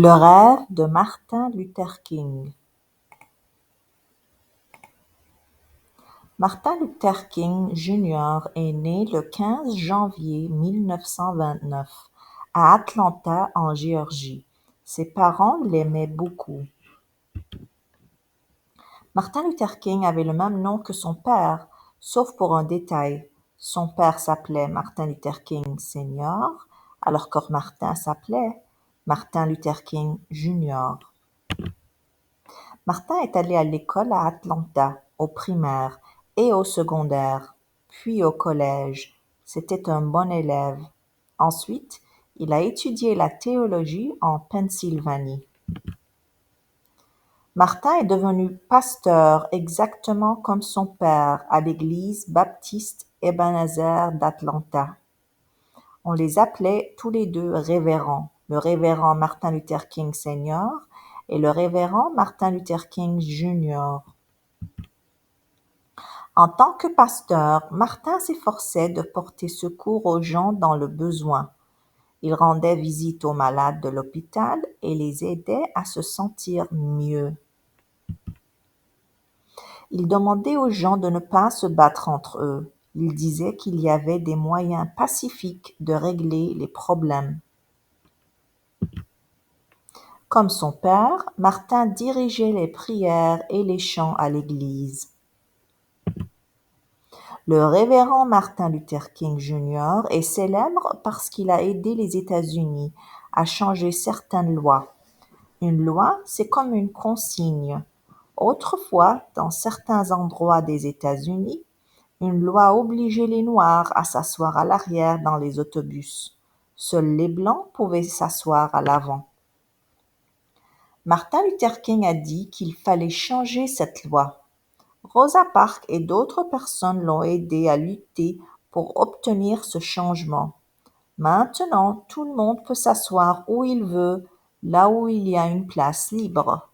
Le rêve de Martin Luther King. Martin Luther King Jr. est né le 15 janvier 1929 à Atlanta, en Géorgie. Ses parents l'aimaient beaucoup. Martin Luther King avait le même nom que son père, sauf pour un détail. Son père s'appelait Martin Luther King Sr., alors que Martin s'appelait Martin Luther King Jr. Martin est allé à l'école à Atlanta, au primaire et au secondaire, puis au collège. C'était un bon élève. Ensuite, il a étudié la théologie en Pennsylvanie. Martin est devenu pasteur exactement comme son père à l'église baptiste Ebenezer d'Atlanta. On les appelait tous les deux révérends, le révérend Martin Luther King Sr. et le révérend Martin Luther King Jr. En tant que pasteur, Martin s'efforçait de porter secours aux gens dans le besoin. Il rendait visite aux malades de l'hôpital et les aidait à se sentir mieux. Il demandait aux gens de ne pas se battre entre eux. Il disait qu'il y avait des moyens pacifiques de régler les problèmes. Comme son père, Martin dirigeait les prières et les chants à l'église. Le révérend Martin Luther King Jr. est célèbre parce qu'il a aidé les États-Unis à changer certaines lois. Une loi, c'est comme une consigne. Autrefois, dans certains endroits des États-Unis, une loi obligeait les Noirs à s'asseoir à l'arrière dans les autobus. Seuls les Blancs pouvaient s'asseoir à l'avant. Martin Luther King a dit qu'il fallait changer cette loi. Rosa Parks et d'autres personnes l'ont aidé à lutter pour obtenir ce changement. Maintenant, tout le monde peut s'asseoir où il veut, là où il y a une place libre.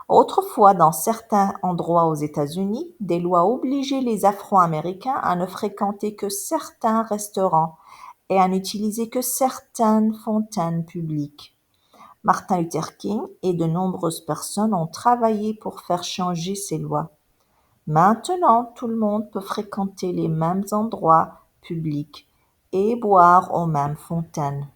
Autrefois, dans certains endroits aux États-Unis, des lois obligeaient les Afro-Américains à ne fréquenter que certains restaurants et à n'utiliser que certaines fontaines publiques. Martin Luther King et de nombreuses personnes ont travaillé pour faire changer ces lois. Maintenant, tout le monde peut fréquenter les mêmes endroits publics et boire aux mêmes fontaines.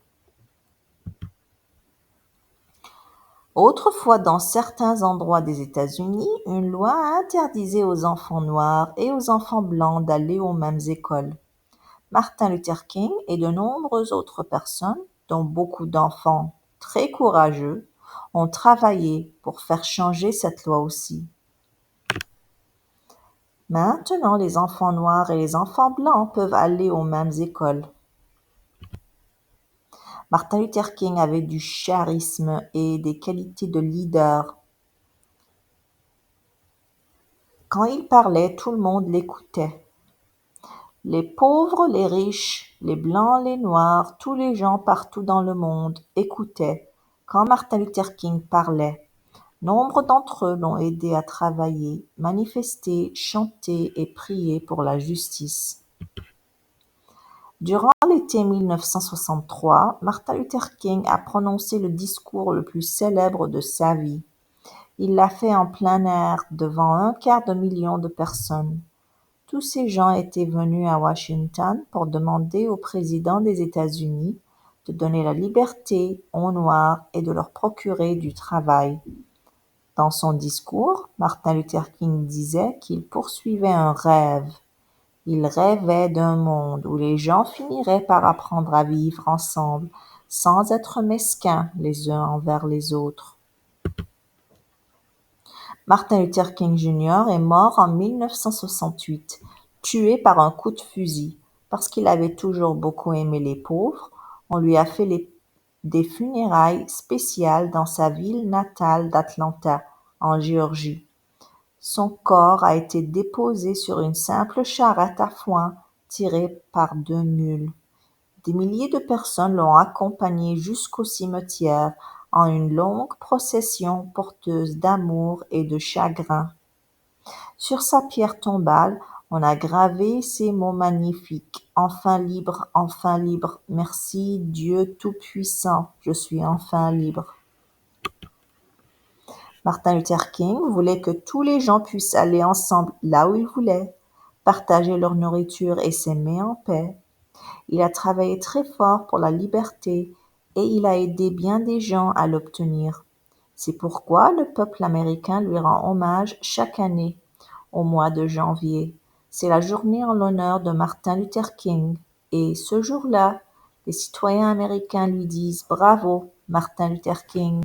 Autrefois, dans certains endroits des États-Unis, une loi interdisait aux enfants noirs et aux enfants blancs d'aller aux mêmes écoles. Martin Luther King et de nombreuses autres personnes, dont beaucoup d'enfants très courageux, ont travaillé pour faire changer cette loi aussi. Maintenant, les enfants noirs et les enfants blancs peuvent aller aux mêmes écoles. Martin Luther King avait du charisme et des qualités de leader. Quand il parlait, tout le monde l'écoutait. Les pauvres, les riches, les blancs, les noirs, tous les gens partout dans le monde écoutaient quand Martin Luther King parlait. Nombre d'entre eux l'ont aidé à travailler, manifester, chanter et prier pour la justice. Durant l'été 1963, Martin Luther King a prononcé le discours le plus célèbre de sa vie. Il l'a fait en plein air devant 250 000 de personnes. Tous ces gens étaient venus à Washington pour demander au président des États-Unis de donner la liberté aux Noirs et de leur procurer du travail. Dans son discours, Martin Luther King disait qu'il poursuivait un rêve. Il rêvait d'un monde où les gens finiraient par apprendre à vivre ensemble sans être mesquins les uns envers les autres. Martin Luther King Jr. est mort en 1968, tué par un coup de fusil. Parce qu'il avait toujours beaucoup aimé les pauvres, on lui a fait des funérailles spéciales dans sa ville natale d'Atlanta, en Géorgie. Son corps a été déposé sur une simple charrette à foin tirée par 2 mules. Des milliers de personnes l'ont accompagné jusqu'au cimetière en une longue procession porteuse d'amour et de chagrin. Sur sa pierre tombale, On a gravé ces mots magnifiques: enfin libre, merci Dieu Tout-Puissant, je suis enfin libre. Martin Luther King voulait que tous les gens puissent aller ensemble là où ils voulaient, partager leur nourriture et s'aimer en paix. Il a travaillé très fort pour la liberté et il a aidé bien des gens à l'obtenir. C'est pourquoi le peuple américain lui rend hommage chaque année, au mois de janvier. C'est la journée en l'honneur de Martin Luther King. Et ce jour-là, les citoyens américains lui disent « Bravo, Martin Luther King ».